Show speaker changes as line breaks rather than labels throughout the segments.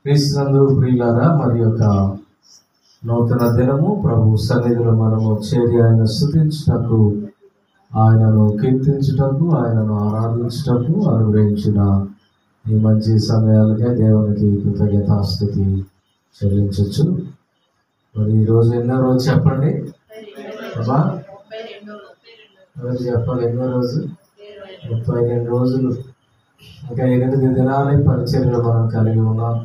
క్రీస్తునందు ప్రియులారా, మరి యొక్క నూతన దినము ప్రభు సన్నిధిలో మనము చేరి ఆయన స్తుతించుటకు, ఆయనను కీర్తించుటకు, ఆయనను ఆరాధించుటకు అనుగ్రహించిన ఈ మంచి సమయాలకే దేవునికి కృతజ్ఞతాస్తుతి చెల్లించవచ్చు. మరి ఈరోజు ఎన్నో రోజు చెప్పండి అమ్మా, ఎవరు చెప్పాలి? ఎన్నో రోజు? 32 రోజులు. ఇంకా 8 దినాలే పరిచర్యలు మనం కలిగి ఉన్నాం.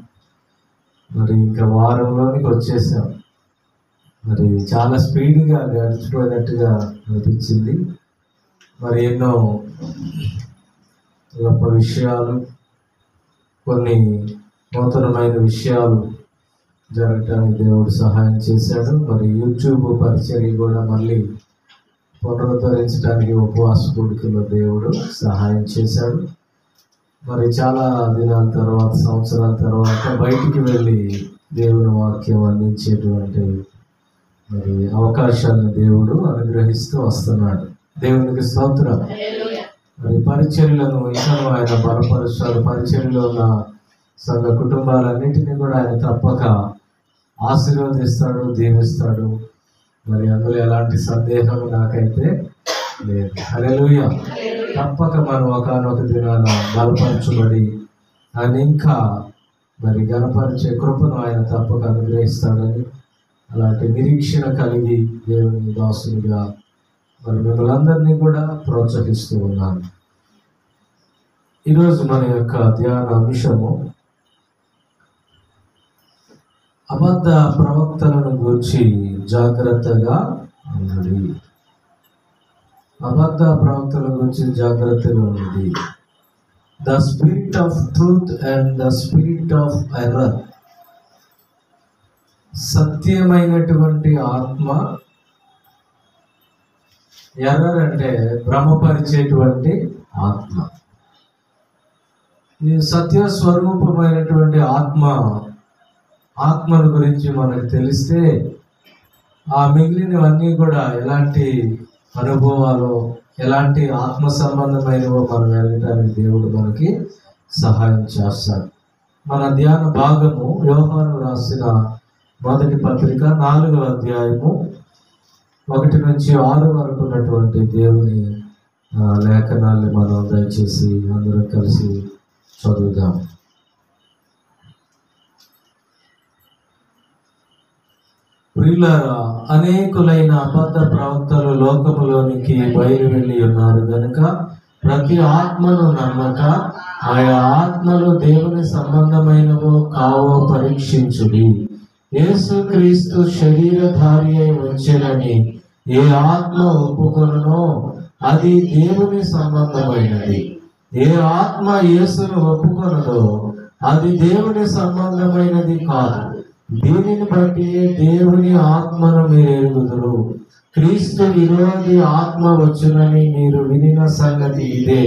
మరి ఇంకా వారంలోనికి వచ్చేసాం. మరి చాలా స్పీడ్గా గడిచిపోయినట్టుగా అనిపించింది. మరి ఎన్నో గొప్ప విషయాలు, కొన్ని నూతనమైన విషయాలు జరగటానికి దేవుడు సహాయం చేశాడు. మరి యూట్యూబ్ పరిచర్య కూడా మళ్ళీ పునరుద్ధరించడానికి ఉపవాస కూడికలో దేవుడు సహాయం చేశాడు. మరి చాలా దినాల తర్వాత, సంవత్సరాల తర్వాత బయటికి వెళ్ళి దేవుని వాక్యం అందించేటువంటి మరి అవకాశాలను దేవుడు అనుగ్రహిస్తూ వస్తున్నాడు. దేవునికి స్తోత్రం. మరి పరిచర్యలను ఇంకా ఆయన బలపరుస్తాడు. పరిచర్యలో ఉన్న సంఘ కుటుంబాలన్నింటినీ కూడా ఆయన తప్పక ఆశీర్వదిస్తాడు, దీవిస్తాడు. మరి అందులో ఎలాంటి సందేహం నాకైతే లేదు. హల్లెలూయా. తప్పక మనం ఒకానొక దినాన బలపరచబడి ఆయన ఇంకా మరి గణపరిచే కృపను ఆయన తప్పక అనుగ్రహిస్తాడని అలాంటి నిరీక్షణ కలిగి దేవుని దాసునిగా మరి మిమ్మల్ని అందరినీ కూడా ప్రోత్సహిస్తూ ఉన్నాను. ఈరోజు మన యొక్క ధ్యాన అంశము అబద్ధ ప్రవక్తలను గురించి జాగ్రత్తగా ఉన్నది. అబద్ధ ప్రవక్తల గురించి జాగ్రత్తగా ఉంది. The spirit of truth and the spirit of error. సత్యమైనటువంటి ఆత్మ, ఎర్రర్ అంటే భ్రమపరిచేటువంటి ఆత్మ. ఈ సత్య స్వరూపమైనటువంటి ఆత్మను గురించి మనకు తెలిస్తే ఆ మిగిలినవన్నీ కూడా ఎలాంటి అనుభవాలు, ఎలాంటి ఆత్మ సంబంధమైనవో మనం ఎరగటానికి దేవుడు మనకి సహాయం చేస్తాడు. మన ధ్యాన భాగము యోహాను రాసిన మొదటి పత్రిక 4వ అధ్యాయము 1 నుంచి 6 వరకు ఉన్నటువంటి దేవుని లేఖనాల్ని మనం దయచేసి అందరం కలిసి చదువుదాం. ప్రియులారా, అనేకులైన అబద్ధ ప్రవక్తలు లోకములోనికి బయలు వెళ్ళి ఉన్నారు గనుక ప్రతి ఆత్మను నమ్మక ఆయా ఆత్మలు దేవుని సంబంధమైనవో కావో పరీక్షించుడి. యేసుక్రీస్తు శరీరధారి అయి వచ్చెనని ఏ ఆత్మ ఒప్పుకొనునో అది దేవుని సంబంధమైనది. ఏ ఆత్మ యేసును ఒప్పుకొనదో అది దేవుని సంబంధమైనది కాదు. దీనిని బట్టి దేవుని ఆత్మను మీరు ఎరుగుదురు. క్రీస్తు విరోధి ఆత్మ వచ్చునని మీరు వినిన సంగతి ఇదే.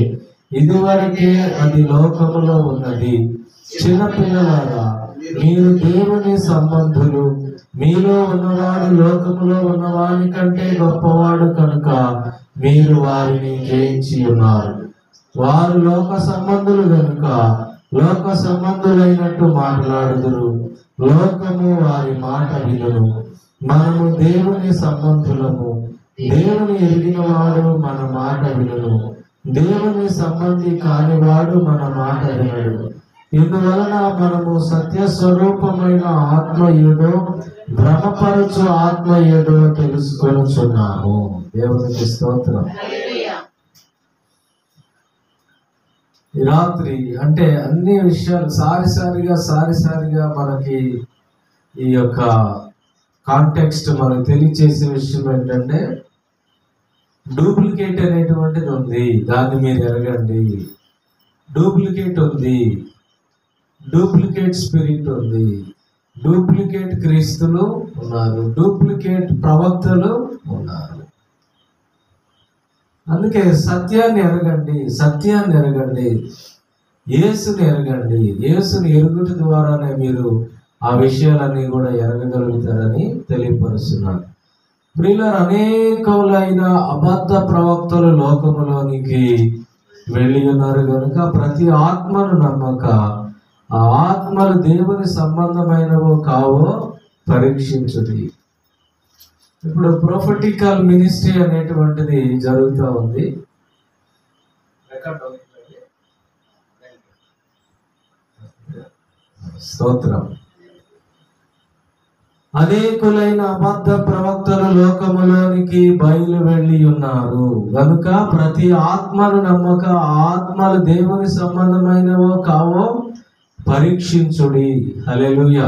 ఇదివరకే అది లోకములో ఉన్నది. చిన్నపిల్లలారా, మీరు దేవుని సంబంధులు. మీలో ఉన్నవాడు లోకములో ఉన్నవాని కంటే గొప్పవాడు కనుక మీరు వారిని జయించి ఉన్నారు. వారు లోక సంబంధులు కనుక లోక సంబంధులైనట్టు మాట్లాడుదురు. లోకము వారి మాట వినును. మనము దేవుని సంబంధులము. దేవుని ఎరిగిన వాడు మన మాట వినును. దేవుని సంబంధి కానివాడు మన మాట వినడు. ఇందువలన మనము సత్య స్వరూపమైన ఆత్మ ఏదో, భ్రమపరచు ఆత్మ ఏదో తెలుసుకొనుచున్నాము. దేవునికి స్తోత్రం. ఈ రాత్రి అంటే అన్ని విషయాలు సారిసారిగా మనకి ఈ యొక్క కాంటెక్స్ట్ మనకు తెలియచేసే విషయం ఏంటంటే, డూప్లికేట్ అనేటువంటిది ఉంది. దాన్ని మీరు ఎరగండి. డూప్లికేట్ ఉంది, డూప్లికేట్ స్పిరిట్ ఉంది, డూప్లికేట్ క్రీస్తులు ఉన్నారు, డూప్లికేట్ ప్రవక్తలు ఉన్నారు. అందుకే సత్యాన్ని ఎరగండి, యేసుని ఎరగండి. యేసుని ఎరుగుట ద్వారానే మీరు ఆ విషయాలన్నీ కూడా ఎరగగలుగుతారని తెలియపరుస్తున్నాడు. ప్రియులారా, అనేకములైన అబద్ధ ప్రవక్తలు లోకములోనికి వెళ్ళి ఉన్నారు కనుక ప్రతి ఆత్మను నమ్మక ఆ ఆత్మలు దేవుని సంబంధమైనవో కావో పరీక్షించుడి. ఇప్పుడు ప్రొఫెటికల్ మినిస్ట్రీ అనేటువంటిది జరుగుతూ ఉంది. స్తోత్రం. అనేకులైన అబద్ధ ప్రవక్తలు లోకములోనికి బయలు వెళ్ళి ఉన్నారు గనుక ప్రతి ఆత్మను నమ్మక ఆత్మలు దేవుని సంబంధమైనవో కావో పరీక్షించుడి. హల్లెలూయా.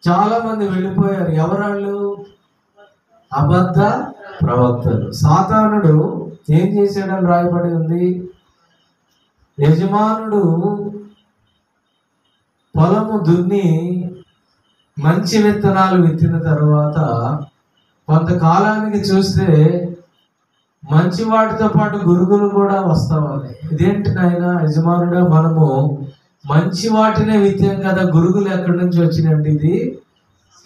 చాలా మంది వెళ్ళిపోయారు. ఎవరాళ్ళు? అబద్ధ ప్రవక్తలు. సాతానుడు ఏం చేశాడని రాయబడి ఉంది. యజమానుడు పొలము దున్ని మంచి విత్తనాలు విత్తిన తర్వాత కొంతకాలానికి చూస్తే మంచి వాటితో పాటు గురుగులు కూడా వస్తావాలి. ఇదేంటి నాయనా యజమానుడా, మనము మంచి వాటినే విత్తాం కదా, గురుగులు ఎక్కడి నుంచి వచ్చినట్టు? ఇది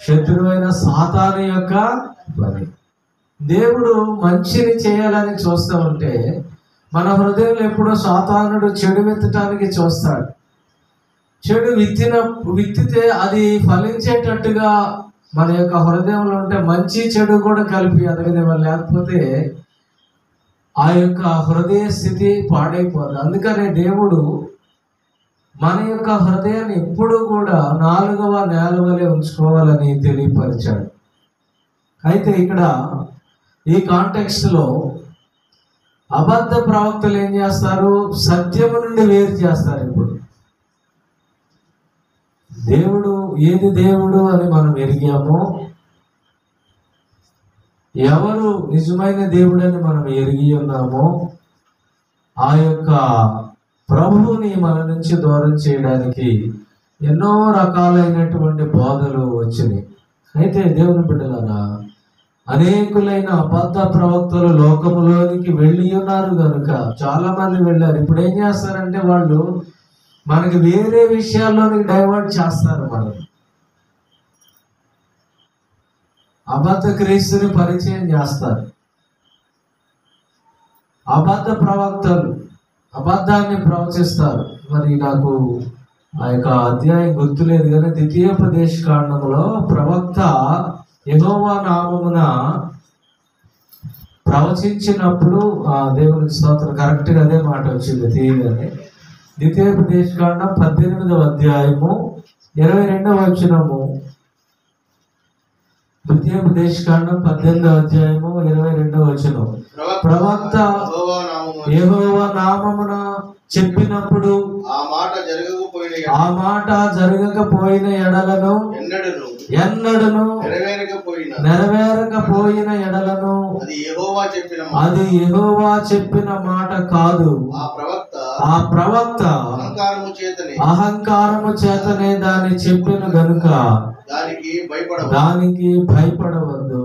శత్రువైన సాతాను యొక్క పని. దేవుడు మంచిని చేయాలని చూస్తూ ఉంటే మన హృదయంలో ఎప్పుడో సాతానుడు చెడు విత్తటానికి చూస్తాడు. చెడు విత్తితే అది ఫలించేటట్టుగా మన యొక్క హృదయంలో ఉంటే మంచి చెడు కూడా కలిపి అదగనివ్వాలి, లేకపోతే ఆ యొక్క హృదయ స్థితి పాడైపోదు. అందుకనే దేవుడు మన యొక్క హృదయాన్ని ఎప్పుడు కూడా 4వ నేల వలె ఉంచుకోవాలని తెలియపరిచాడు. అయితే ఇక్కడ ఈ కాంటెక్స్ట్లో అబద్ధ ప్రవక్తలు ఏం చేస్తారు? సత్యము నుండి వేరు చేస్తారు. ఇప్పుడు దేవుడు ఏది దేవుడు అని మనం ఎరిగామో, ఎవరు నిజమైన దేవుడని మనం ఎరిగి ఉన్నామో, ఆ యొక్క ప్రభువుని మన నుంచి దూరం చేయడానికి ఎన్నో రకాలైనటువంటి బోధలు వచ్చినాయి. అయితే దేవుని బిడ్డలారా, అనేకులైన అబద్ధ ప్రవక్తలు లోకములోనికి వెళ్ళి ఉన్నారు కనుక చాలా మంది వెళ్ళారు. ఇప్పుడు ఏం చేస్తారంటే వాళ్ళు మనకి వేరే విషయాల్లోనికి డైవర్ట్ చేస్తారు. మనం అబద్ధ క్రీస్తుని పరిచయం చేస్తారు. అబద్ధ ప్రవక్తలు అబద్ధాన్ని ప్రవచిస్తారు. మరి నాకు ఆ యొక్క అధ్యాయం గుర్తులేదు కానీ ద్వితీయోపదేశ కాండములో ప్రవక్త యెహోవా నామమున ప్రవచించినప్పుడు దేవునికి స్తోత్రం, కరెక్ట్గా అదే మాట వచ్చింది తీయగానే. ద్వితీయోపదేశ కాండం 18వ అధ్యాయము 22వ వచనము. ద్వితీయోపదేశ కాండం 18వ అధ్యాయము 22వ వచనం. ప్రవక్త యెహోవా నామమున చెప్పినప్పుడు ఆ మాట జరగకపోయిన ఎడలను ఎన్నడును నెరవేరకపోయిన ఎడలను అది యెహోవా చెప్పిన మాట కాదు. ఆ ప్రవక్త అహంకారము చేతనే దాన్ని చెప్పిన గనుక దానికి భయపడవద్దు.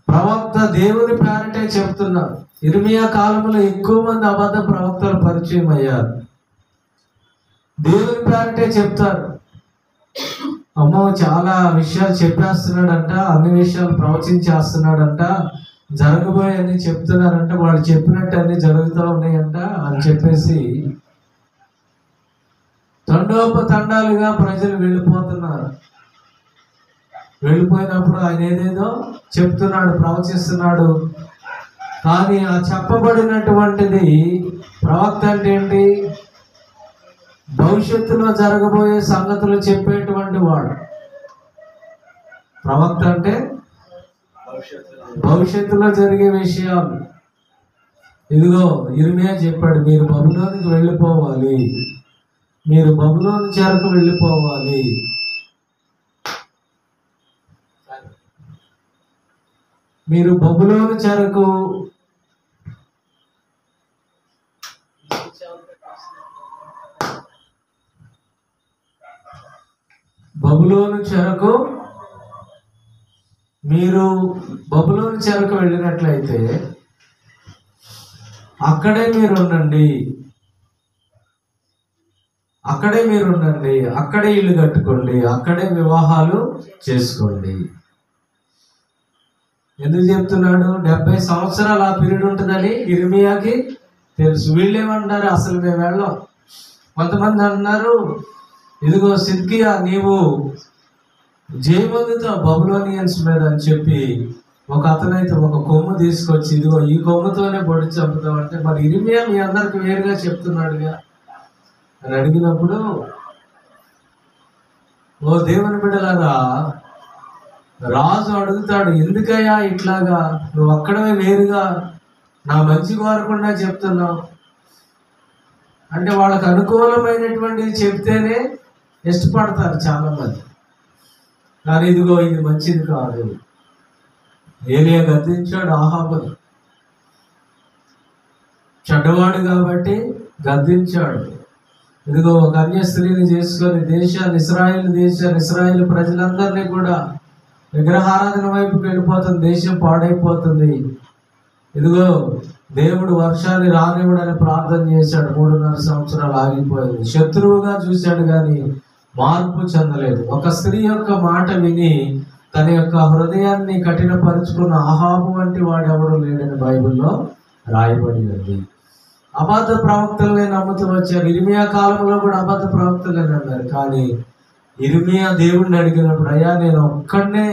ప్రవక్త దేవుని పేరటే చెప్తున్నారు. ఇర్మియా కాలంలో ఎక్కువ మంది అబద్ధ ప్రవక్తలు పరిచయం అయ్యారు. దేవుని పేరటే చెప్తారు. అమ్మో చాలా విషయాలు చెప్పేస్తున్నాడంట, అన్ని విషయాలు ప్రవచించేస్తున్నాడంట, జరగబోయే చెప్తున్నారంట, వాళ్ళు చెప్పినట్టు అన్ని జరుగుతూ ఉన్నాయంట అని చెప్పేసి తండోపతండాలుగా ప్రజలు వెళ్ళిపోతున్నారు. వెళ్ళిపోయినప్పుడు ఆయన ఏదేదో చెప్తున్నాడు, ప్రవచిస్తున్నాడు. కానీ ఆ చెప్పబడినటువంటిది ప్రవక్త అంటే ఏంటి? భవిష్యత్తులో జరగబోయే సంగతులు చెప్పేటువంటి వాడు. ప్రవక్త అంటే భవిష్యత్తులో జరిగే విషయాలు. ఇదిగో ఇర్మియా చెప్పాడు, మీరు బబులోనికి వెళ్ళిపోవాలి, మీరు బబులోని చెరకు వెళ్ళిపోవాలి. మీరు బబులోని చెరకు మీరు బబులోని చెరకు వెళ్ళినట్లయితే అక్కడే మీరు ఉండండి, అక్కడే ఇల్లు కట్టుకోండి, అక్కడే వివాహాలు చేసుకోండి. ఎందుకు చెప్తున్నాడు? 70 సంవత్సరాలు ఆ పీరియడ్ ఉంటుందని ఇర్మియాకి తెలుసు. వీళ్ళేమంటారు, అసలు మేము వెళ్ళాం. కొంతమంది అంటున్నారు, ఇదిగో సిద్కియా నీవు జయమందుతో బబులోనియన్స్ మీద అని చెప్పి ఒక అతనైతే ఒక కొమ్ము తీసుకొచ్చి ఇదిగో ఈ కొమ్ముతోనే పొడి చంపుతామంటే, మరి ఇర్మియా మీ అందరికి వేరుగా చెప్తున్నాడుగా అని అడిగినప్పుడు, ఓ దేవుని బిడ్డలారా, రాజు అడుగుతాడు, ఎందుకయ్యా ఇట్లాగా నువ్వు అక్కడమే వేరుగా నా మంచి కోరకుండా చెప్తున్నావు అంటే, వాళ్ళకు అనుకూలమైనటువంటిది చెప్తేనే ఇష్టపడతారు చాలా మంది. కానీ ఇదిగో ఇది మంచిది కాదు. ఏలియా గద్దించాడు ఆహాబుని, చెడ్డవాడు కాబట్టి గద్దించాడు. ఇదిగో ఒక అన్య స్త్రీని చేసుకొని ఇస్రాయేల్ ప్రజలందరినీ కూడా విగ్రహారాధన వైపుకి వెళ్ళిపోతుంది, దేశం పాడైపోతుంది. ఇదిగో దేవుడు వర్షాన్ని రానివ్వడని ప్రార్థన చేశాడు, 3.5 సంవత్సరాలు ఆగిపోయింది. శత్రువుగా చూశాడు కానీ మార్పు చెందలేదు. ఒక స్త్రీ యొక్క మాట విని తన యొక్క హృదయాన్ని కఠినపరుచుకున్న అహాబు వంటి వాడెవడు లేడని బైబిల్లో రాయబడి ఉంది. అబద్ధ ప్రవక్తలనే నమ్ముతూ వచ్చారు. ఇర్మియా కాలంలో కూడా అబద్ధ ప్రవక్తలనే అన్నారు. కానీ ఇర్మియా దేవుడిని అడిగినప్పుడు, అయ్యా నేను ఒక్కడనే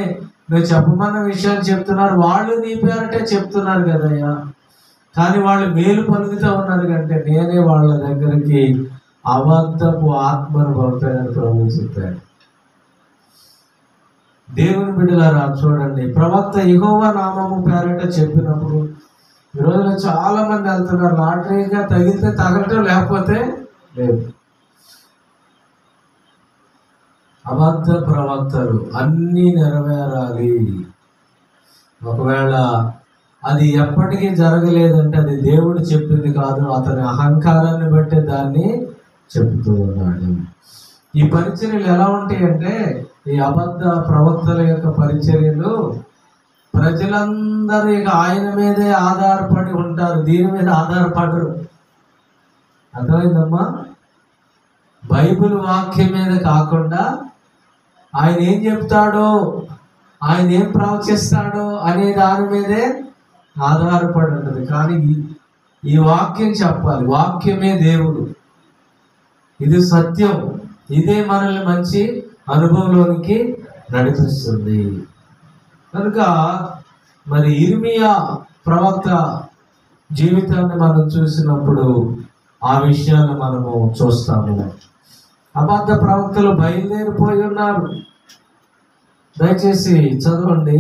నువ్వు చెప్పమన్న విషయాలు చెప్తున్నారు, వాళ్ళు నీ పేరటే చెప్తున్నారు కదయ్యా, కానీ వాళ్ళు మేలు పలుకుతూ ఉన్నారు కంటే నేనే వాళ్ళ దగ్గరికి అబద్ధపు ఆత్మను పంపానని ప్రభువు చెప్పాడు. దేవుని బిడ్డలారా చూడండి, ప్రవక్త యెహోవా నామము పేరట చెప్పినప్పుడు ఈ రోజున చాలా మంది వెళ్తున్నారు, లాటరీగా తగిలితే తగలటం, లేకపోతే లేదు. అబద్ధ ప్రవక్తలు అన్నీ నెరవేరాలి. ఒకవేళ అది ఎప్పటికీ జరగలేదంటే అది దేవుడు చెప్పింది కాదు, అతని అహంకారాన్ని బట్టి దాన్ని చెబుతూ ఉన్నాడు. ఈ పరిచర్యలు ఎలా ఉంటాయంటే, ఈ అబద్ధ ప్రవక్తల యొక్క పరిచర్యలు ప్రజలందరూ ఇక ఆయన మీదే ఆధారపడి ఉంటారు, దీని మీద ఆధారపడరు. అర్థమైందమ్మా? బైబిల్ వాక్యం మీద కాకుండా ఆయన ఏం చెప్తాడో, ఆయన ఏం ప్రవచిస్తాడో అనే దాని మీదే ఆధారపడి ఉంటుంది. కానీ ఈ వాక్యం చెప్పాలి, వాక్యమే దేవుడు, ఇది సత్యం, ఇదే మనల్ని మంచి అనుభవంలోనికి నడిపిస్తుంది. కనుక మరి ఇర్మియా ప్రవక్త జీవితాన్ని మనం చూసినప్పుడు ఆ విషయాన్ని మనము చూస్తాము. అబద్ధ ప్రవక్తలు బయలుదేరిపోయి ఉన్నారు. దయచేసి చదవండి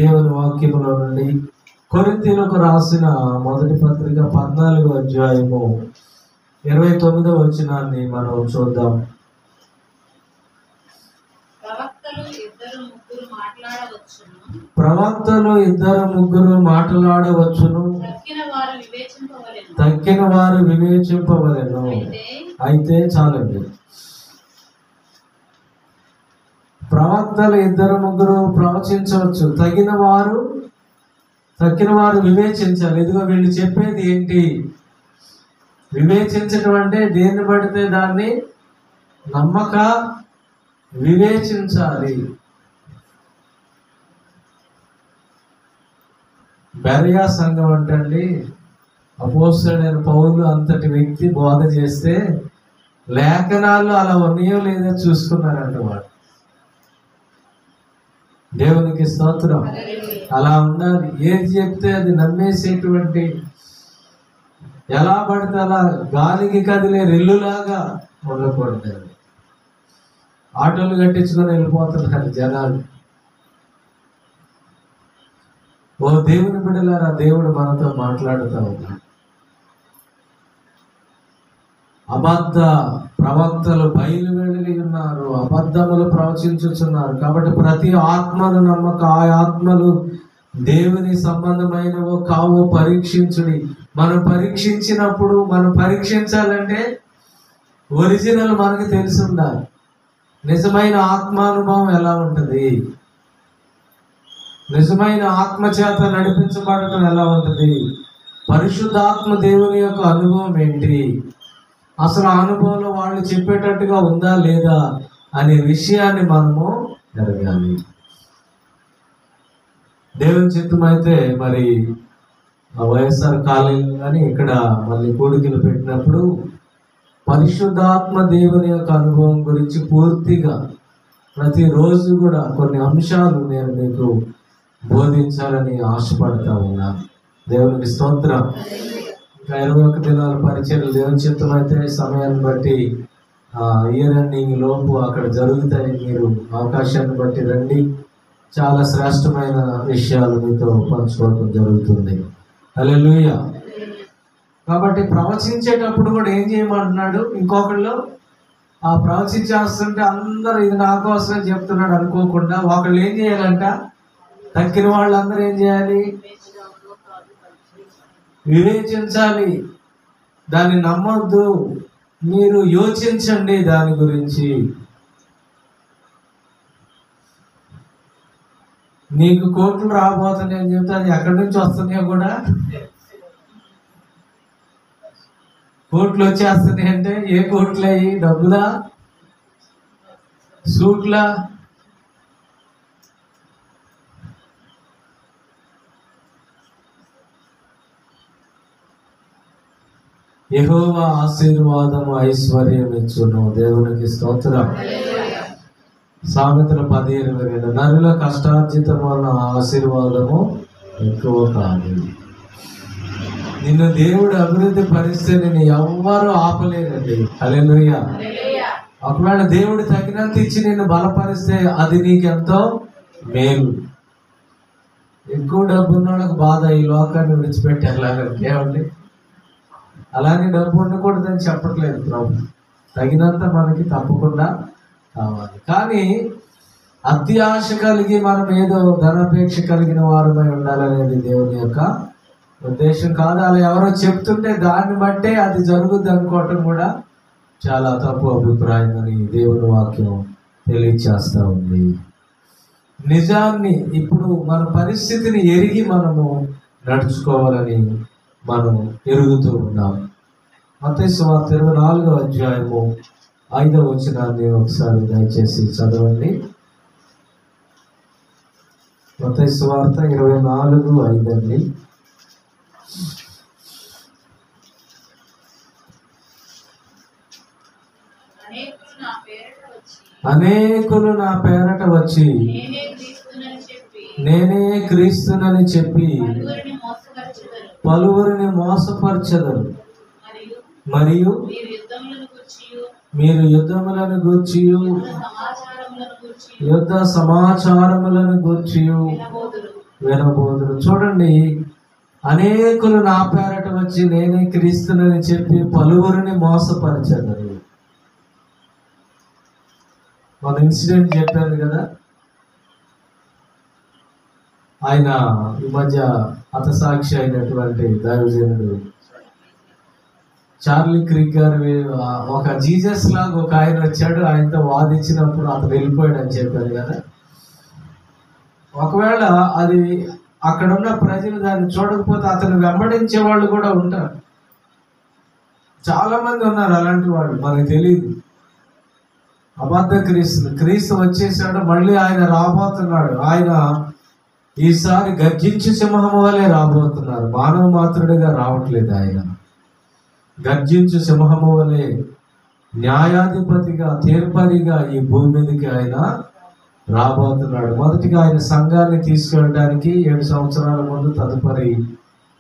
దేవుని వాక్యములో నుండి కొరింథీయులకు రాసిన మొదటి పత్రిక 14వ అధ్యాయము 29వ వచనాన్ని మనం చూద్దాం. ప్రవక్తలు 2-3 మాట్లాడవచ్చును, తక్కిన వారు వివేచింపవలెను. అయితే చాలండి, ప్రవక్తలు 2-3 ప్రవచించవచ్చు, తక్కిన వారు వివేచించాలి. ఇదిగో వీళ్ళు చెప్పేది ఏంటి? వివేచించడం అంటే దేన్ని పడితే దాన్ని నమ్మక వివేచించాలి. బెరయా సంఘం అంటండి, అపోస్తలుడైన పౌలు అంతటి వ్యక్తి బోధ చేస్తే లేఖనాలు అలా ఉన్నాయో లేదో చూసుకున్నారంట వాడు. దేవునికి స్తోత్రం. అలా ఉండాలి. ఏది చెప్తే అది నమ్మేసేటువంటి, ఎలా పడితే అలా గాలికి కదిలే రెల్లులాగా ఉండకూడదు. ఆటోలు కట్టించుకొని వెళ్ళిపోతున్నారు జనాలు. ఓ దేవుని బిడ్డలారా, దేవుడు మనతో మాట్లాడుతూ ఉన్నాడు. అబద్ధ ప్రవక్తలు బయలువెళ్ళి ఉన్నారు, అబద్ధములు ప్రవచించుచున్నారు. కాబట్టి ప్రతి ఆత్మను నమ్మక, ఆ ఆత్మలు దేవుని సంబంధమైనవో కావో పరీక్షించుడి. మనం పరీక్షించినప్పుడు, మనం పరీక్షించాలంటే ఒరిజినల్ మనకి తెలిసి ఉండాలి. నిజమైన ఆత్మానుభవం ఎలా ఉంటుంది, నిజమైన ఆత్మ చేత నడిపించబడటం ఎలా ఉంటుంది, పరిశుద్ధాత్మ దేవుని యొక్క అనుభవం ఏంటి, అసలు ఆ అనుభవంలో వాళ్ళు చెప్పేటట్టుగా ఉందా లేదా అనే విషయాన్ని మనము ఎరగాలి. దేవుని చిత్తమైతే మరి వైఎస్ఆర్ కాలేజీలో కానీ ఇక్కడ మళ్ళీ కూడికలు పెట్టినప్పుడు పరిశుద్ధాత్మ దేవుని యొక్క అనుభవం గురించి పూర్తిగా ప్రతిరోజు కూడా కొన్ని అంశాలు నేను మీకు బోధించాలని ఆశపడతా ఉన్నాను. దేవునికి స్తోత్రం. ఇంకా 21 దినాల పరిచర్యలు దేవుని చిత్తం అయితే సమయాన్ని బట్టి ఇయర్ ఎండింగ్ లోపు అక్కడ జరుగుతాయి. మీరు అవకాశాన్ని బట్టి రండి. చాలా శ్రేష్టమైన విషయాలు మీతో పంచుకోవడం జరుగుతుంది. హల్లెలూయా. కాబట్టి ప్రవచించేటప్పుడు కూడా ఏం చేయమంటున్నాడు, ఇంకొకళ్ళు ఆ ప్రవచించేస్తుంటే అందరూ ఇది నా కోసమే చెప్తున్నాడు అనుకోకుండా ఒకళ్ళు ఏం చేయాలంట, తక్కిన వాళ్ళందరూ ఏం చేయాలి, వివేచించాలి. దాన్ని నమ్మొద్దు, మీరు యోచించండి దాని గురించి. నీకు కోట్లు రాబోతున్నాయి అని చెప్తే అది ఎక్కడి నుంచి వస్తున్నాయో కూడా, కోట్లు వచ్చేస్తున్నాయి అంటే ఏ కోట్లు అయ్యి, డబ్బులా, సూట్లా? యెహోవా ఆశీర్వాదము ఐశ్వర్యం ఇచ్చును. దేవునికి స్తోత్రం. సామెతలు 10:22 నరుల కష్టార్జితం వలన ఆశీర్వాదము ఎక్కువ కాదు. నిన్ను దేవుడు అభివృద్ధి పరిస్తే నిన్ను ఎవ్వరూ ఆపలేరండి. హల్లెలూయా. ఒకవేళ దేవుడు తగినంత ఇచ్చి నిన్ను బలపరిస్తే అది నీకెంతో మేలు. ఎక్కువ డబ్బు ఉన్నోళ్ళకి బాధ, ఈ లోకాన్ని విడిచిపెట్టి వెళ్ళాలంటే ఏమండి. అలానే డబ్బు ఉండకూడదని చెప్పట్లేదు ప్రభు, తగినంత మనకి తప్పకుండా కావాలి. కానీ అత్యాశ కలిగి మనం ఏదో ధనాపేక్ష కలిగిన వారమై ఉండాలనేది దేవుని యొక్క ఉద్దేశం కాదు. అలా ఎవరో చెప్తుంటే దాన్ని బట్టే అది జరుగుద్ది అనుకోవటం కూడా చాలా తప్పు అభిప్రాయం అని దేవుని వాక్యం తెలియచేస్తూ ఉంది. నిజాన్ని, ఇప్పుడు మన పరిస్థితిని ఎరిగి మనము నడుచుకోవాలని మనం ఎరుగుతూ ఉన్నాం. మత్తయి సువార్త 24వ అధ్యాయము 5వ వచనాన్ని ఒకసారి దయచేసి చదవండి. మత్తయి సువార్త 24:5 అండి. అనేకులు నా పేరట వచ్చి నేనే క్రీస్తునని చెప్పి పలువురిని మోసపరచెదరు. మరియు మీరు యుద్ధములను గూర్చి యుద్ధ సమాచారములను గూర్చి వినబోదురు. చూడండి, అనేకులు నా పేరట వచ్చి నేనే క్రీస్తునని చెప్పి పలువురిని మోసపరచెదరు. మన ఇన్సిడెంట్ చెప్పాను కదా, ఆయన ఈ మధ్య హతసాక్షి అయినటువంటి దైవజనుడు చార్లీ క్రిక్ గారు ఒక జీసస్ లాగా ఒక ఆయన వచ్చాడు, ఆయనతో వాదించినప్పుడు అతను వెళ్ళిపోయాడు అని చెప్పారు కదా. ఒకవేళ అది అక్కడున్న ప్రజలు దాన్ని చూడకపోతే అతను వెంబడించే వాళ్ళు కూడా ఉంటారు. చాలా మంది ఉన్నారు అలాంటి వాళ్ళు, మనకు తెలియదు. అబద్ధ క్రీస్తు వచ్చేసాడు, మళ్ళీ ఆయన రాబోతున్నాడు. ఆయన ఈసారి గర్జించు సింహం వలె రాబోతున్నారు. మానవ మాత్రుడిగా రావట్లేదు, ఆయన గర్జించు సింహము వలె న్యాయాధిపతిగా, తీర్పరిగా ఈ భూమి మీదకి ఆయన రాబోతున్నాడు. మొదటిగా ఆయన సంఘాన్ని తీసుకెళ్ళడానికి 7 సంవత్సరాల ముందు తదుపరి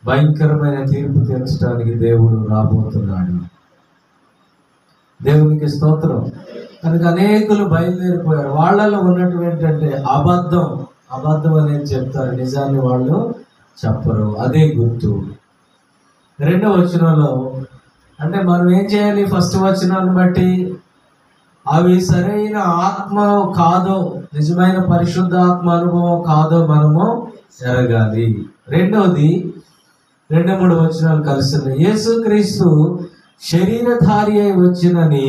భయంకరమైన తీర్పు తీర్చడానికి దేవుడు రాబోతున్నాడు. దేవునికి స్తోత్రం. కనుక అనేకులు బయలుదేరిపోయారు. వాళ్ళలో ఉన్నటువంటి అంటే అబద్ధం అనేది చెప్తారు, నిజాన్ని వాళ్ళు చెప్పరు. అదే గుర్తు. 2వ వచనంలో అంటే మనం ఏం చేయాలి, ఫస్ట్ వచనాన్ని బట్టి అవి సరైన ఆత్మ కాదో, నిజమైన పరిశుద్ధ ఆత్మ అనుభవం కాదో మనము ఎరగాలి. రెండవది 2-3 వచనాలు కలిసి యేసుక్రీస్తు శరీరధారి అయి వచ్చినని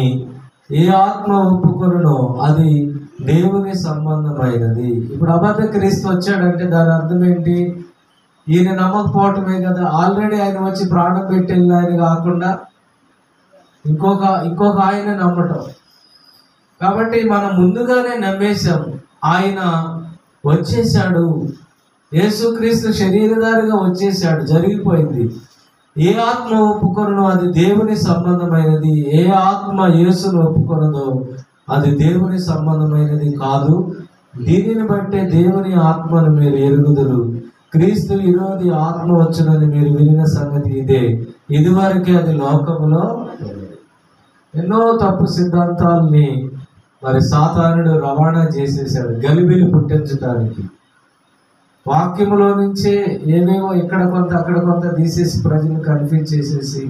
ఏ ఆత్మ ఒప్పుకొనునో అది దేవుని సంబంధమైనది. ఇప్పుడు అబద్ధ క్రీస్తు వచ్చాడంటే దాని అర్థం ఏంటి? ఈయన నమ్మకపోవటమే కదా. ఆల్రెడీ ఆయన వచ్చి ప్రాణం పెట్టి ఆయన కాకుండా ఇంకొక ఆయన నమ్మటం. కాబట్టి మనం ముందుగానే నమ్మేశాము, ఆయన వచ్చేసాడు, యేసుక్రీస్తు శరీరధారిగా వచ్చేసాడు, జరిగిపోయింది. ఏ ఆత్మ ఒప్పుకొనో అది దేవుని సంబంధమైనది, ఏ ఆత్మ యేసును ఒప్పుకొనదో అది దేవుని సంబంధమైనది కాదు. దీనిని బట్టే దేవుని ఆత్మను మీరు ఎరుగుదురు. క్రీస్తు విరోధి ఆత్మ వచ్చునని మీరు వినిన సంగతి ఇదే. ఇదివరకే అది లోకములో ఎన్నో తప్పు సిద్ధాంతాలని మరి సాతానుడు రవాణా చేసేసాడు గలిబిలి పుట్టించడానికి. వాక్యములో నుంచే ఏమేమో ఇక్కడ కొంత అక్కడ కొంత తీసేసి ప్రజలు కన్ఫ్యూజ్ చేసేసి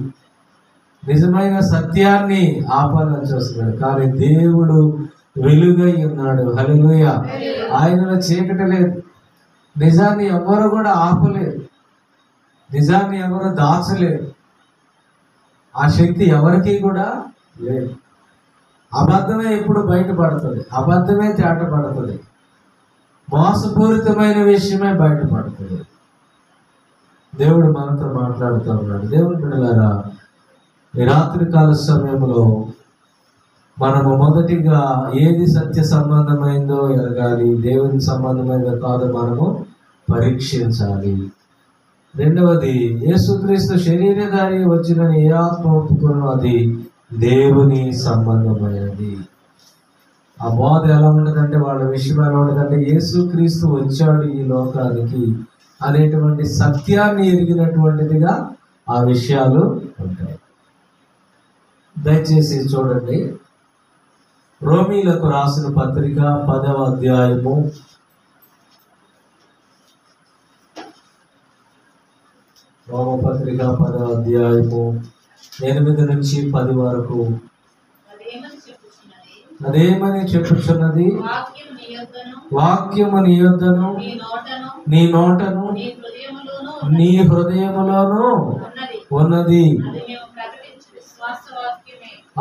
నిజమైన సత్యాన్ని ఆపాలని చూస్తున్నాడు. కానీ దేవుడు వెలుగై ఉన్నాడు. హల్లెలూయా. ఆయనలో చీకటి లేదు. నిజాన్ని ఎవరు కూడా ఆపలేరు, నిజాన్ని ఎవరు దాచలేరు. ఆ శక్తి ఎవరికి కూడా లేదు. అబద్ధమే ఎప్పుడు బయటపడుతుంది, అబద్ధమే తేటపడుతుంది, మోసపూరితమైన విషయమే బయటపడుతుంది. దేవుడు మనతో మాట్లాడుతూ ఉన్నాడు. దేవుడు బిడ్డలారా, ఈ రాత్రికాల సమయంలో మనము మొదటిగా ఏది సత్య సంబంధమైందో ఎరగాలి, దేవుని సంబంధమైనదో కాదో మనము పరీక్షించాలి. రెండవది, యేసుక్రీస్తు శరీరధారి వచ్చిన ఏ ఆత్మ ఒప్పుకున్నో అది దేవుని సంబంధమైనది. ఆ బోధ ఎలా ఉండదంటే, వాళ్ళ విషయం ఎలా ఉండదంటే, యేసుక్రీస్తు వచ్చాడు ఈ లోకానికి అనేటువంటి సత్యాన్ని ఎరిగినటువంటిదిగా ఆ విషయాలు ఉంటాయి. దయచేసి చూడండి, రోమీలకు రాసిన పత్రిక 10వ అధ్యాయము 10వ అధ్యాయము 8 నుంచి 10 వరకు. అదేమని చెప్పుచున్నది? వాక్యము నీ యొద్దను నీ నోటను నీ హృదయములోను ఉన్నది.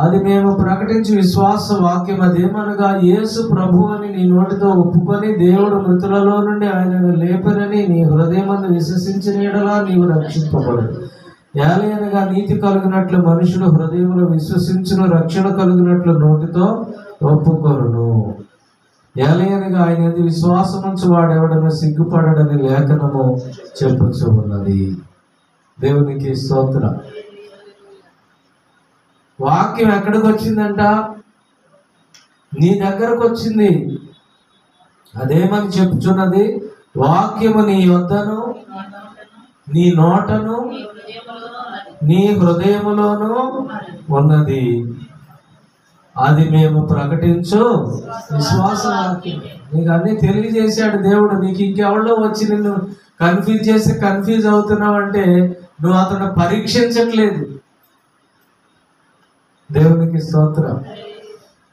అది మేము ప్రకటించి విశ్వాస వాక్యం. అదేమనగా, యేసు ప్రభు అని నీ నోటితో ఒప్పుకొని దేవుడు మృతులలో నుండి ఆయనను లేపనని నీ హృదయమందు విశ్వసించిన యెడల నీవు రక్షింపబడు. ఏలయనగా నీతి కలిగినట్లు మనుషులు హృదయంలో విశ్వసించును, రక్షణ కలిగినట్లు నోటితో ఒప్పుకొనును. ఏలయనగా ఆయన విశ్వాసముంచు వాడెవడను సిగ్గుపడడని లేఖనము చెప్పుచూ ఉన్నది. దేవునికి స్తోత్రం. వాక్యం ఎక్కడికి వచ్చిందంట? నీ దగ్గరకు వచ్చింది. అదేమని చెప్పుచున్నది? వాక్యము నీ యొద్దను నీ నోటను నీ హృదయములోను ఉన్నది. అది మేము ప్రకటించు విశ్వాస వాక్యం. నీకు అన్ని తెలియజేశాడు దేవుడు. నీకు ఇంకెవడో వచ్చి నిన్ను కన్ఫ్యూజ్ అవుతున్నావు అంటే నువ్వు అతను పరీక్షించట్లేదు. దేవునికి స్తోత్రం.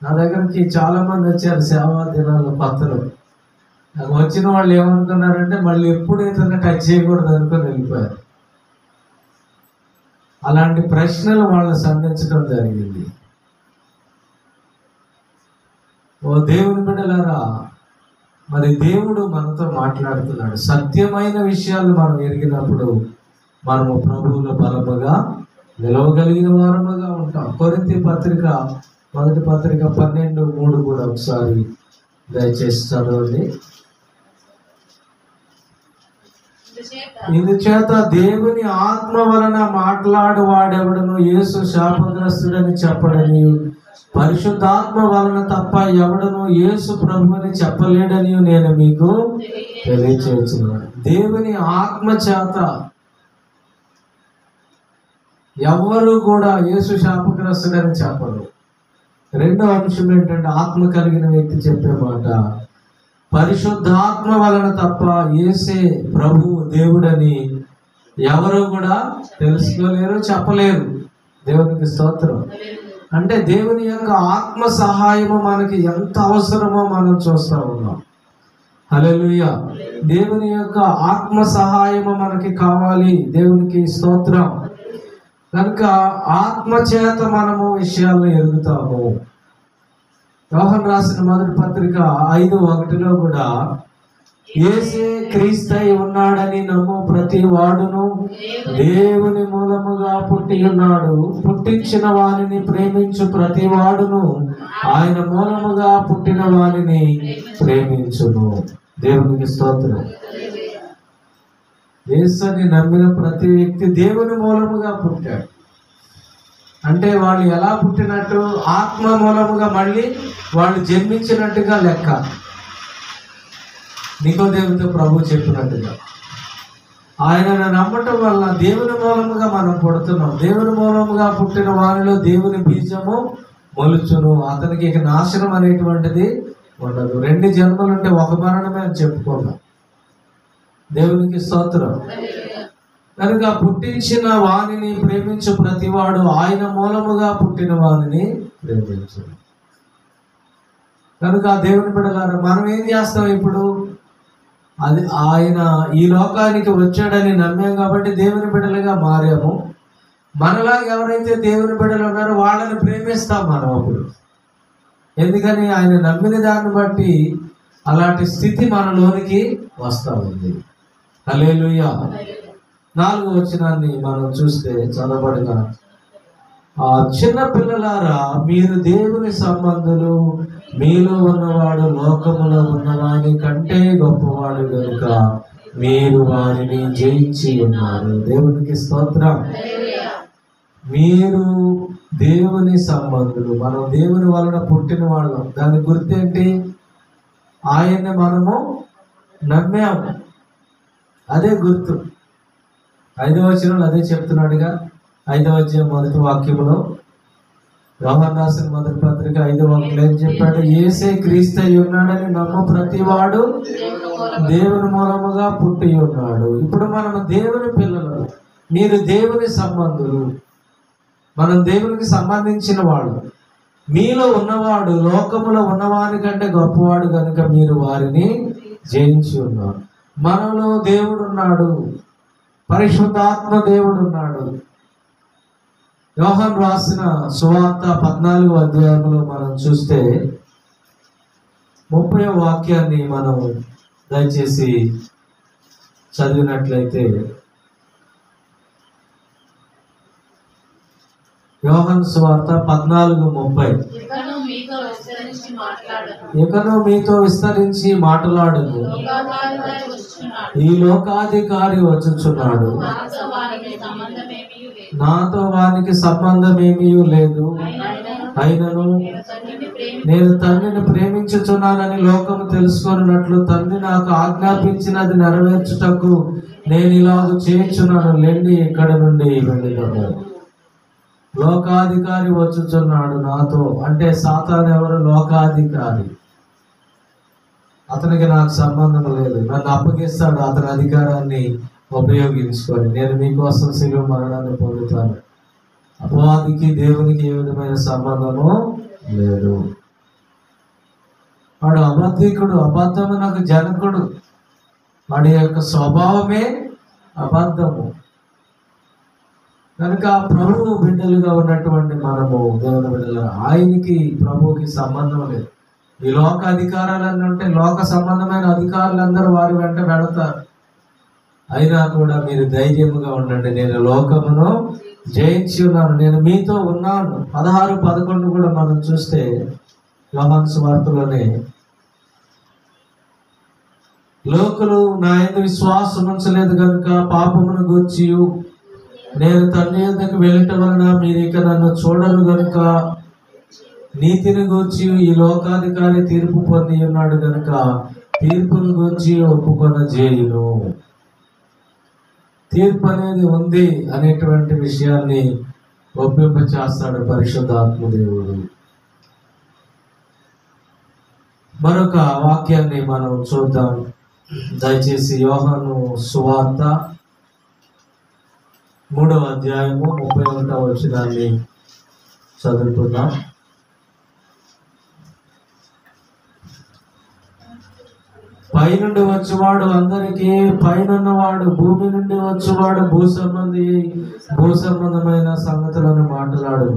నా దగ్గరికి చాలా మంది వచ్చారు సేవా దినాల్లో కొత్తలు. నాకు వచ్చిన వాళ్ళు ఏమనుకున్నారంటే మళ్ళీ ఎప్పుడు ఏదైనా టచ్ చేయకూడదు అనుకుని వెళ్ళిపోయారు. అలాంటి ప్రశ్నలు వాళ్ళు సంధించడం జరిగింది. ఓ దేవుని బిడ్డలారా, మరి దేవుడు మనతో మాట్లాడుతున్నాడు. సత్యమైన విషయాలు మనం ఎరిగినప్పుడు మనము ప్రభువుల బలముగా నిలవగలిగిన వారముగా ఉంటాం. కొరింథీ పత్రిక 1వ పత్రిక 12:3 కూడా ఒకసారి దయచేసి చదవండి. ఇందుచేత దేవుని ఆత్మ వలన మాట్లాడు వాడెవడను యేసు శాపగ్రస్తుడని చెప్పడని, పరిశుద్ధాత్మ వలన తప్ప ఎవడను యేసు ప్రభు అని చెప్పలేడని నేను మీకు తెలియచేస్తున్నాను. దేవుని ఆత్మ చేత ఎవరు కూడా యేసు శాపగ్రస్తుడని చెప్పరు. రెండో అంశం ఏంటంటే, ఆత్మ కలిగిన వ్యక్తి చెప్పే మాట పరిశుద్ధాత్మ వలన తప్ప యేసే ప్రభు దేవుడని ఎవరు కూడా తెలుసుకోలేరు, చెప్పలేరు. దేవునికి స్తోత్రం. అంటే దేవుని యొక్క ఆత్మ సహాయము మనకి ఎంత అవసరమో మనం చూస్తూ ఉన్నాం. హల్లెలూయా. దేవుని యొక్క ఆత్మ సహాయము మనకి కావాలి. దేవునికి స్తోత్రం. కనుక ఆత్మ చేత మనము విషయాలను ఎరుగుతాము. యోహాను రాసిన 1వ పత్రిక 5:1 కూడా, యేసే క్రీస్తై ఉన్నాడని నమ్ము ప్రతి వాడును దేవుని మూలముగా పుట్టి ఉన్నాడు. పుట్టించిన వానిని ప్రేమించు ప్రతి వాడును ఆయన మూలముగా పుట్టిన వానిని ప్రేమించును. దేవునికి స్తోత్రం. యేసుని నమ్మిన ప్రతి వ్యక్తి దేవుని మూలముగా పుట్టాడు. అంటే వాళ్ళు ఎలా పుట్టినట్టు? ఆత్మ మూలముగా మళ్ళీ వాళ్ళు జన్మించినట్టుగా లెక్క. నికోదేముతో ప్రభు చెప్పినట్టుగా ఆయనను నమ్మటం వల్ల దేవుని మూలముగా మనం పుడుతున్నాం. దేవుని మూలముగా పుట్టిన వారిలో దేవుని బీజము మొలుచును. అతనికి ఇక నాశనం అనేటువంటిది ఉండదు. 2 జన్మలుంటే ఒక మరణమే అని చెప్పుకున్నాం. దేవునికి స్తోత్రం. కనుక పుట్టించిన వానిని ప్రేమించు ప్రతివాడు ఆయన మూలముగా పుట్టిన వానిని ప్రేమించు. కనుక దేవుని బిడ్డలారా, మనం ఏం చేస్తాం ఇప్పుడు? అది ఆయన ఈ లోకానికి వచ్చాడని నమ్మాం కాబట్టి దేవుని బిడ్డలుగా మారాము. మనలాగా ఎవరైతే దేవుని బిడ్డలు ఉన్నారో వాళ్ళని ప్రేమిస్తాం మనం అప్పుడు. ఎందుకని? ఆయన నమ్మిన దాన్ని బట్టి అలాంటి స్థితి మనలోనికి వస్తూ ఉంది. హల్లెలూయా. 4వ వచనాన్ని మనం చూస్తే చదవబడిన, చిన్న పిల్లలారా మీరు దేవుని సంబంధులు, మీలో ఉన్నవాడు లోకములో ఉన్నవాని కంటే గొప్పవాడు కనుక మీరు వారిని జయించి ఉన్నారు. దేవునికి స్తోత్రం. మీరు దేవుని సంబంధులు. మనం దేవుని వలన పుట్టిన వాళ్ళం. దాని గుర్తేంటి? ఆయన్ని మనము నమ్మాము. అదే గుర్తు. 5వ వచనంలో అదే చెప్తున్నాడుగా. 5వ అధ్యాయం 1వ వాక్యంలో, యోహాను రాసిన మొదటి పత్రిక 5వ వాక్యంలో ఏం చెప్పాడు? యేసే క్రీస్తు అయి ఉన్నాడని నమ్ము ప్రతివాడు దేవుని మూలముగా పుట్టి ఉన్నాడు. ఇప్పుడు మనం దేవుని పిల్లలు, మీరు దేవుని సంబంధులు, మనం దేవునికి సంబంధించిన వాడు. మీలో ఉన్నవాడు లోకములో ఉన్నవాని కంటే గొప్పవాడు కనుక మీరు వారిని జయించి ఉన్నారు. మనలో దేవుడు ఉన్నాడు, పరిశుద్ధాత్మ దేవుడు ఉన్నాడు. యోహాను రాసిన సువార్త 14వ అధ్యాయంలో మనం చూస్తే 30వ వాక్యాన్ని మనం దయచేసి చదివినట్లయితే, యోహాను సువార్త 14:30, ఇకను మీతో విస్తరించి మాట్లాడును, ఈ లోకాధికారి వచ్చుచున్నాడు, నాతో వానికి సంబంధం ఏమీ లేదు, అయినను నేను తండ్రిని ప్రేమించుచున్నానని లోకము తెలుసుకున్నట్లు తండ్రి నాకు ఆజ్ఞాపించినది నెరవేర్చుటకు నేను ఇలాగ చేయించున్నాను. లెండి, ఇక్కడ నుండి వెళ్ళిదము. లోకాధికారి వచ్చుచున్నాడు నాతో. అంటే సాతాను ఎవరు? లోకాధికారి. అతనికి నాకు సంబంధం లేదు. నన్ను అప్పగిస్తాడు అతని అధికారాన్ని ఉపయోగించుకొని. నేను మీకోసం శిలువ మరణాన్ని పొందుతాను. అపవాదికి దేవునికి ఏ విధమైన సంబంధము లేదు. వాడు అబద్ధికుడు, అబద్ధము నాకు జనకుడు. వాడి యొక్క స్వభావమే అబద్ధము. కనుక ప్రభువు బిడ్డలుగా ఉన్నటువంటి మనము దేవుని బిడ్డలు, ఆయనకి ప్రభువుకి సంబంధం లేదు. ఈ లోక అధికారాలన్నీ ఉంటే లోక సంబంధమైన అధికారులందరూ వారి వెంట వెళతారు. అయినా కూడా మీరు ధైర్యముగా ఉండండి, నేను లోకమును జయించి ఉన్నాను, నేను మీతో ఉన్నాను. 16-11 కూడా మనం చూస్తే యోహాను సువార్తలోనే, లోకులు నా యందు విశ్వాసం ఉంచలేదు కనుక పాపమును గూర్చి నేను తండ్రి యొద్దకు వెళ్ళటం వలన మీరు ఇక నన్ను చూడరు కనుక, నీతిని గూర్చి ఈ లోకాధికారి తీర్పు పొంది ఉన్నాడు కనుక తీర్పును గూర్చి ఒప్పుకొన చేయును. తీర్పు అనేది ఉంది అనేటువంటి విషయాన్ని ఒప్పింప చేస్తాడు పరిశుద్ధాత్మ దేవుడు. మరొక వాక్యాన్ని మనం చూద్దాం. దయచేసి యోహాను సువార్త 3వ అధ్యాయము 31వ వచనాన్ని చదువుకుందాం. పైనుండి వచ్చేవాడు అందరికీ పైనున్నవాడు, భూమి నుండి వచ్చేవాడు భూసంబంధమైన సంగతులను మాట్లాడు.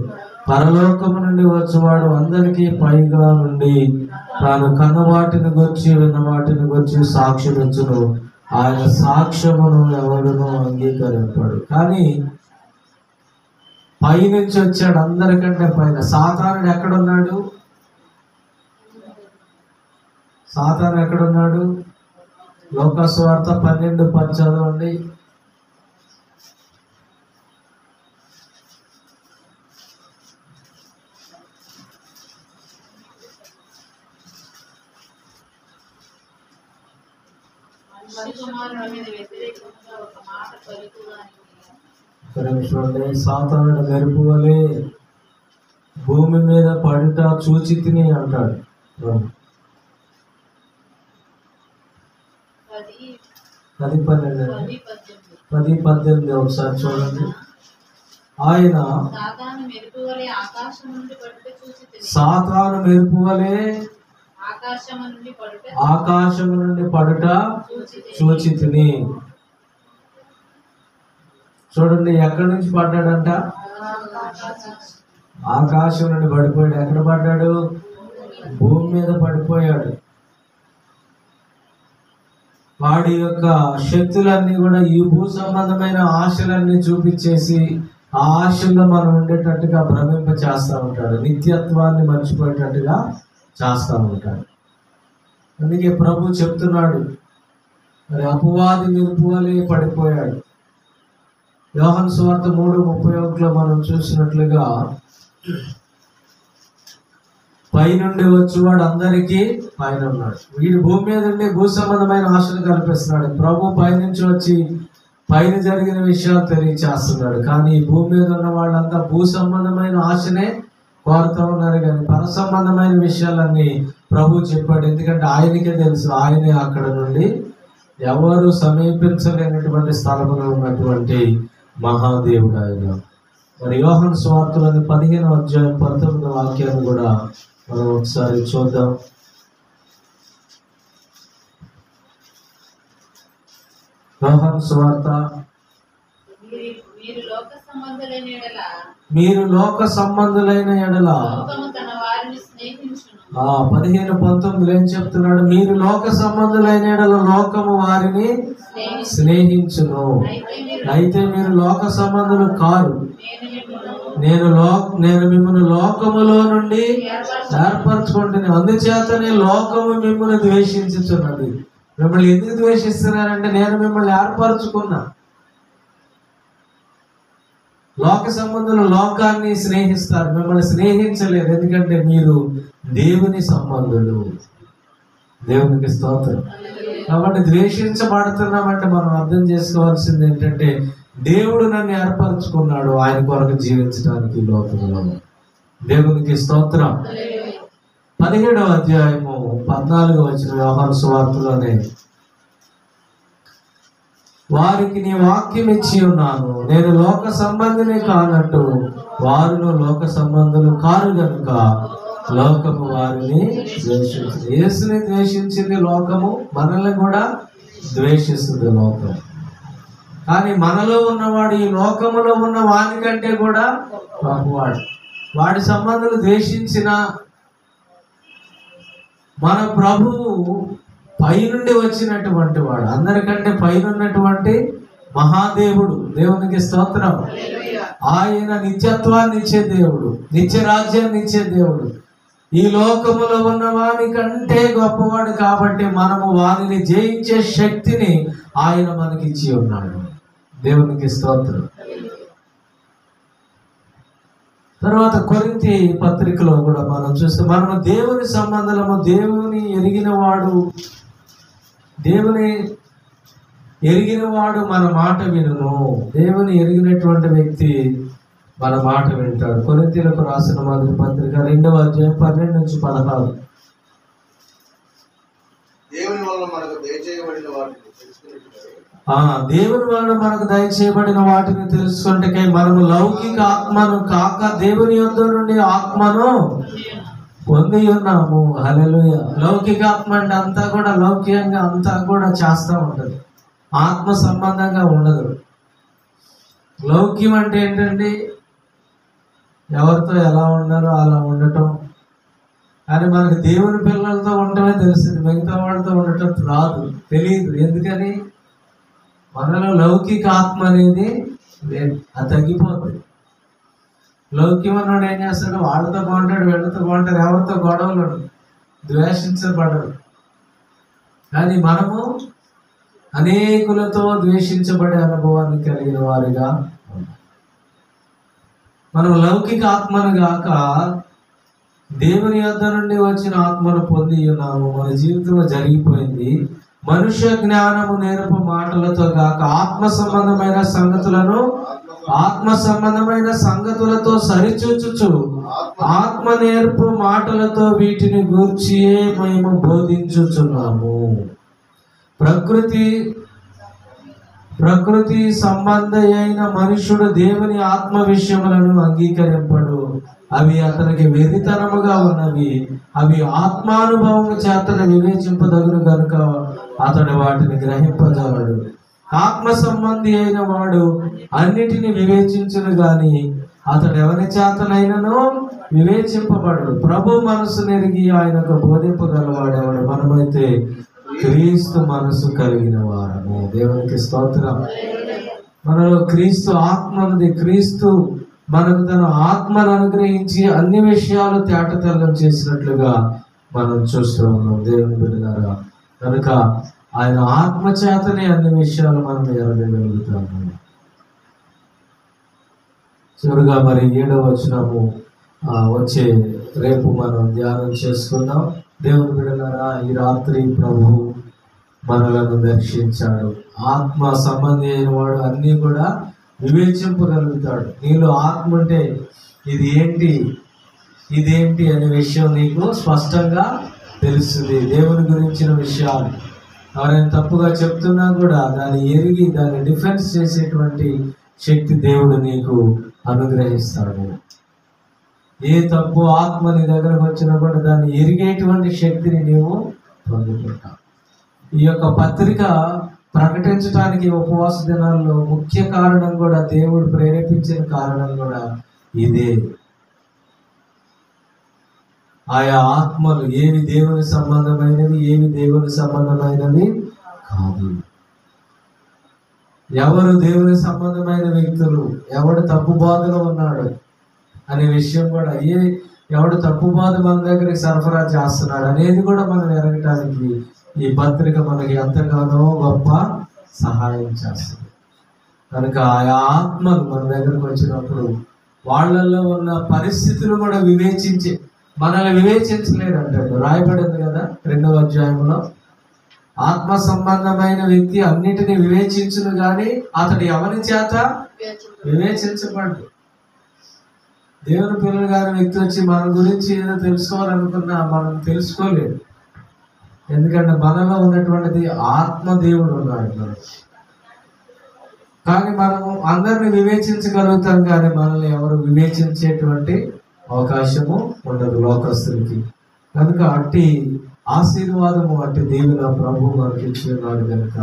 పరలోకము నుండి వచ్చేవాడు అందరికీ పైగా నుండి తాను కన్న వాటిని గురించి విన్న వాటిని గురించి సాక్ష్యమించును. ఆయన సాక్ష్యమును ఎవడును అంగీకరింపాడు. కానీ పైనుంచి వచ్చాడు, అందరికంటే పైన. సాతానుడు ఎక్కడున్నాడు? సాతాను ఎక్కడున్నాడు? లోకాసు వార్త 12:10 చదవండి. చూడండి, సాతానుడు మెరుపు వలె భూమి మీద పడుట చూచి తిని అంటాడు. 10:18 ఒకసారి చూడండి. ఆయన సాతాను మెరుపు వలె ఆకాశము నుండి పడుట చూచి తిని. చూడండి, ఎక్కడి నుంచి పడ్డాడంట? ఆకాశం నుండి పడిపోయాడు. ఎక్కడ పడ్డాడు? భూమి మీద పడిపోయాడు. వాడి యొక్క శక్తులన్నీ కూడా ఈ భూ సంబంధమైన ఆశలన్నీ చూపించేసి ఆ ఆశల్లో మనం ఉండేటట్టుగా భ్రమింప చేస్తూ ఉంటాడు. నిత్యత్వాన్ని మర్చిపోయేటట్టుగా చేస్తూ ఉంటాడు. అందుకే ప్రభు చెప్తున్నాడు, మరి అపవాది మెరుపు వలె పడిపోయాడు. యోహాను సువార్త 3:31 మనం చూసినట్లుగా, పైనుండి వచ్చేవాడు అందరికీ పైన ఉన్నాడు. వీడు భూమి మీద ఉండి భూ సంబంధమైన ఆశలు కల్పిస్తున్నాడు. ప్రభు పైనుంచి వచ్చి పైన జరిగిన విషయాలు తెలియచేస్తున్నాడు. కానీ ఈ భూమి మీద ఉన్న వాళ్ళంతా భూ సంబంధమైన ఆశనే కోరుతూ ఉన్నారు, కానీ పర సంబంధమైన విషయాలన్నీ ప్రభు చెప్పాడు. ఎందుకంటే ఆయనకే తెలుసు, ఆయనే అక్కడ నుండి ఎవరు సమీపించలేనటువంటి స్థలంలో ఉన్నటువంటి మహాదేవుడు ఆయన. మరి యోహాను సువార్తలోని 15:19 కూడా మనం ఒకసారి చూద్దాం. యోహాను సువార్త, మీరు లోక సంబంధులైన ఎడల 15:19 ఏం చెప్తున్నాడు? మీరు లోక సంబంధులైన ఎడల లోకము వారిని స్నేహించును. అయితే మీరు లోక సంబంధులు కారు, నేను మిమ్మల్ని లోకములో నుండి ఏర్పరచుకుంటున్నాను. అందుచేతనే లోకము మిమ్మల్ని ద్వేషించుచున్నది. మిమ్మల్ని ఎందుకు ద్వేషిస్తున్నారంటే నేను మిమ్మల్ని ఏర్పరచుకున్నా. లోక సంబంధులు లోకాన్ని స్నేహిస్తారు, మిమ్మల్ని స్నేహించలేరు. ఎందుకంటే మీరు దేవుని సంబంధులు. దేవునికి స్తోత్రం. కాబట్టి ద్వేషించబడుతున్నామంటే మనం అర్థం చేసుకోవాల్సింది ఏంటంటే, దేవుడు నన్ను ఏర్పరచుకున్నాడు ఆయన కొరకు జీవించడానికి లోకంలో. దేవునికి స్తోత్రం. 17:14 యోహాను సువార్తలోనే, వారికి నీ వాక్యం ఇచ్చి ఉన్నాను, నేను లోక సంబంధిని కానట్టు వారును లోక సంబంధులు కారు గనుక లోకము వారిని ద్వేషించింది. యేసుని ద్వేషించింది లోకము, మనల్ని కూడా ద్వేషిస్తుంది లోకం. కానీ మనలో ఉన్నవాడు ఈ లోకములో ఉన్న వాని కంటే కూడా గొప్పవాడు. వాడి సంబంధులు ద్వేషించిన మన ప్రభువు పైనుండి వచ్చినటువంటి వాడు, అందరికంటే పైనున్నటువంటి మహాదేవుడు. దేవునికి స్తోత్రం. ఆయన నిత్యత్వాన్ని ఇచ్చే దేవుడు, నిత్య రాజ్యాన్ని ఇచ్చే దేవుడు. ఈ లోకములో ఉన్న వాని కంటే గొప్పవాడు. కాబట్టి మనము వారిని జయించే శక్తిని ఆయన మనకిచ్చి ఉన్నాడు. దేవునికి స్తోత్రం. తర్వాత కొరింథీ పత్రికలో కూడా మనం చూస్తే, మనము దేవుని సంబంధము, దేవుని ఎరిగినవాడు మన మాట వినును. దేవుని ఎరిగినటువంటి వ్యక్తి మన మాట వింటాడు. కొరింథీయులకు రాసిన మొదటి పత్రిక 2:12-16. దేవుని వలన మనకు దయచేయబడిన వాటిని తెలుసుకుంటే మనము లౌకిక ఆత్మను కాక దేవుని యొద్ద నుండి ఆత్మను పొంది ఉన్నాము. హల్లెలూయా. లౌకిక ఆత్మ అంటే అంతా కూడా లౌకికంగా అంతా కూడా చేస్తూ ఉంటుంది, ఆత్మ సంబంధంగా ఉండదు. లౌక్యం అంటే ఏంటండి? ఎవరితో ఎలా ఉండాలో అలా ఉండటం. కానీ మనకి దేవుని పిల్లలతో ఉండటమే తెలుస్తుంది, మిగతా వాళ్ళతో ఉండటం రాదు, తెలియదు. ఎందుకని? మనలో లౌకిక ఆత్మ అనేది లేదు, అది తగ్గిపోతుంది. లౌక్యం అన్నాడు ఏం చేస్తాడు? వాళ్ళతో బాగుంటాడు, వీళ్ళతో బాగుంటాడు, ఎవరితో గొడవలు, ద్వేషించబడరు. కానీ మనము అనేకులతో ద్వేషించబడే అనుభవాన్ని కలిగిన వారిగా మనం లౌకిక ఆత్మను గాక దేవుని యొద్ద నుండి వచ్చిన ఆత్మను పొంది ఉన్నాము. మన జీవితంలో జరిగిపోయింది. మనుష్య జ్ఞానము నేర్పు మాటలతో గాక ఆత్మ సంబంధమైన సంగతులతో సరిచూచుచు ఆత్మ నేర్పు మాటలతో వీటిని గూర్చియే మేము బోధించుచున్నాము. ప్రకృతి సంబంధ అయిన మనుషుడు దేవుని ఆత్మ విషయములను అంగీకరింపడు. అవి అతనికి వెర్రితనముగా ఉన్నవి. అవి ఆత్మానుభవము చేతను వివేచింపదగును గనుక అతడు వాటిని గ్రహింపగలడు. ఆత్మ సంబంధి అయిన వాడు అన్నిటిని వివేచించును గాని అతడు ఎవరి చేతనైనను వివేచింపబడు. ప్రభు మనసు నెరిగి ఆయనకు బోధింపగలవాడెవడు. మనమైతే క్రీస్తు మనసు కలిగిన వారము. దేవునికి స్తోత్రం. మనలో క్రీస్తు ఆత్మ ఉంది. క్రీస్తు మనకు తన ఆత్మను అనుగ్రహించి అన్ని విషయాలు తేటతెల్లం చేసినట్లుగా మనం చూస్తూ ఉన్నాం దేవుని బిడ్డలారా. కనుక ఆయన ఆత్మ చేతనే అన్ని విషయాలు మనం ఎరగగలుగుతాము. చివరిగా మరి 7వ వచనము వచ్చే రేపు మనం ధ్యానం చేసుకుందాం. దేవుని బిడ్డలారా, ఈ రాత్రి ప్రభు మనలను దర్శించాడు. ఆత్మ సంబంధి అయిన వాడు అన్నీ కూడా వివేచింపగలుగుతాడు. నీలో ఆత్మ ఉంటే ఇదేంటి అనే విషయం నీకు స్పష్టంగా తెలుస్తుంది. దేవుని గురించిన విషయాలు ఎవరైనా తప్పుగా చెప్తున్నా కూడా దాన్ని ఎరిగి దాన్ని డిఫెన్స్ చేసేటువంటి శక్తి దేవుడు నీకు అనుగ్రహిస్తాడు. ఏ తప్పు ఆత్మ నీ దగ్గరకు వచ్చినా కూడా దాన్ని ఎరిగేటువంటి శక్తిని నీవు పొందుకుంటావు. ఈ యొక్క పత్రిక ప్రకటించడానికి ఉపవాస దినాల్లో ముఖ్య కారణం కూడా, దేవుడు ప్రేరేపించిన కారణం కూడా ఇదే. ఆయా ఆత్మలు ఏవి దేవుని సంబంధమైనవి, ఏవి దేవుని సంబంధమైనవి కాదు, ఎవరు దేవుని సంబంధమైన వ్యక్తులు, ఎవడు తప్పు బాధలో ఉన్నాడు అనే విషయం కూడా, ఎవడు తప్పు బాధ మన దగ్గరికి సరఫరా చేస్తున్నాడు అనేది కూడా మనం ఎరగటానికి ఈ పత్రిక మనకి ఎంతగానో గొప్ప సహాయం చేస్తుంది. కనుక ఆయా ఆత్మలు మన దగ్గరకు వచ్చినప్పుడు వాళ్ళల్లో ఉన్న పరిస్థితులు కూడా మనల్ని వివేచించలేదు అంటాడు. రాయబడింది కదా 2వ అధ్యాయంలో, ఆత్మ సంబంధమైన వ్యక్తి అన్నిటినీ వివేచించును గాని అతడు ఎవరి చేత వివేచించబడ్డు. దేవుని పిల్లలు గారి వ్యక్తి వచ్చి మన గురించి ఏదో తెలుసుకోవాలనుకున్నా మనం తెలుసుకోలేదు. ఎందుకంటే మనలో ఉన్నటువంటిది ఆత్మ దేవుడు ఉన్నాడు మనం. కానీ మనము అందరిని వివేచించగలుగుతాం, కానీ మనల్ని ఎవరు వివేచించేటువంటి అవకాశము ఉండదు లోకస్తులకి. కనుక అట్టి ఆశీర్వాదము, అట్టి దీవెన ప్రభు మనకి ఇచ్చినాడు. కనుక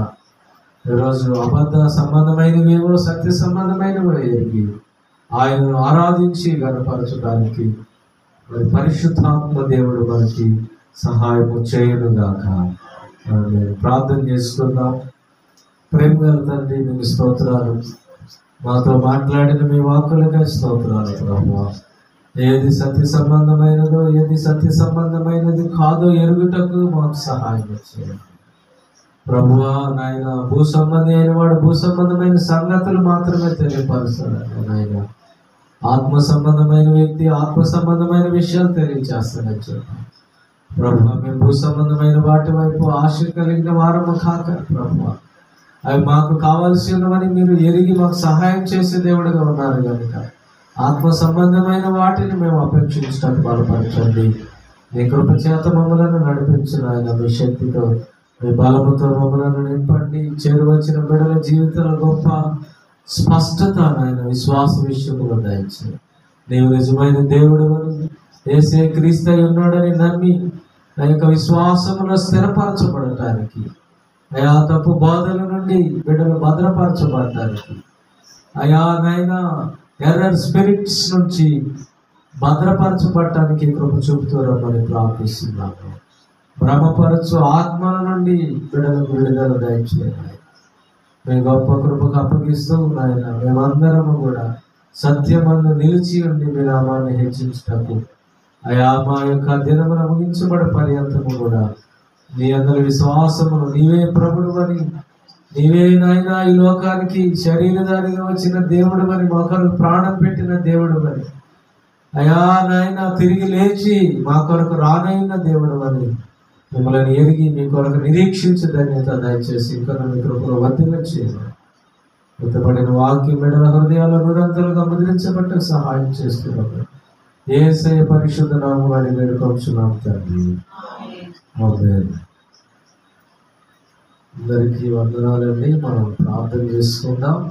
ఈరోజు అబద్ధ సంబంధమైనవేవో సత్య సంబంధమైనవో ఎరిగి ఆయనను ఆరాధించి గణపరచడానికి మరి పరిశుద్ధాత్మ దేవుడు మనకి సహాయము చేయనుగాక. ప్రార్థన చేసుకుందాం. ప్రేమ గల తండ్రి, మీకు స్తోత్రాలు. మాతో మాట్లాడిన మీ వాక్కులకే స్తోత్రాలు ప్రభువా. ఏది సత్య సంబంధమైనదో, ఏది సత్య సంబంధమైనది కాదో ఎరుగుటకు మాకు సహాయం చేయండి ప్రభువా. నాయన, భూ సంబంధి అయిన వాడు భూ సంబంధమైన సంగతులు మాత్రమే తెలియపరుస్తాడు నాయన. ఆత్మ సంబంధమైన వ్యక్తి ఆత్మ సంబంధమైన విషయాలు తెలియచేస్తాడని చెప్పాను ప్రభువా. మేము భూ సంబంధమైన వాటి వైపు ఆశ కలిగిన వారము కాక ప్రభువా, అవి మాకు కావాల్సినవని మీరు ఎరిగి మాకు సహాయం చేసే దేవుడిగా ఉన్నారు కనుక ఆత్మ సంబంధమైన వాటిని మేము అపేక్షించడానికి బలపరచండి. మీ కృప చేత మమ్మలను నడిపించిన ఆయన, మీ శక్తితో మీ బలముతో మమ్మలను నింపండి. చేరువచ్చిన బిడ్డల జీవితంలో గొప్ప స్పష్టత నాయన విశ్వాస విషయంలో దయచేయండి. నీవు నిజమైన దేవుడు అని, యేసే క్రీస్తు ఉన్నాడని నమ్మి నా యొక్క విశ్వాసములో స్థిరపరచబడటానికి, అయా తప్పు బాధల నుండి బిడ్డలు భద్రపరచబడటానికి, అయా నాయన ఎర్రర్ స్పిరిట్స్ నుంచి భద్రపరచబడటానికి కృప చూపుతూ రమ్మని ప్రార్థిస్తున్నాను. భ్రమపరచు ఆత్మల నుండి బిడ్డలకు విడుదల దయచేయండి. మీ గొప్ప కృపకు అప్పగిస్తూ నాయన మేమందరము కూడా సత్యమందు నిలిచి ఉండి మీ నామాన్ని హెచ్చించటకు, అయా మా యొక్క దినమున ముగించబడే పర్యంతము కూడా నీ అందరి విశ్వాసమును, నీవే ప్రభుడు అని, నీవే నాయన ఈ లోకానికి శరీరధారిగా వచ్చిన దేవుడు అని, మా కొరకు ప్రాణం పెట్టిన దేవుడు అని, అయా నాయన తిరిగి లేచి మా కొరకు రానైన దేవుడు అని మిమ్మల్ని ఎరిగి మీ కొరకు నిరీక్షించే ధన్యత దయచేసి ఇంకా మీ కృపలో వర్ధిల్ల చేయండి. ఉత్తపడిన వాక్యం బిడ్డల హృదయాల నిరంతరంగా ముద్రించబట్ట సహాయం చేస్తున్నాము. యేసయ్య పరిశుద్ధ నామములో అడిగి వేడుకొంచున్నాము తండ్రి. ఆమేన్. అందరికీ వందనాలండి. మనం ప్రార్థన చేసుకుందాం.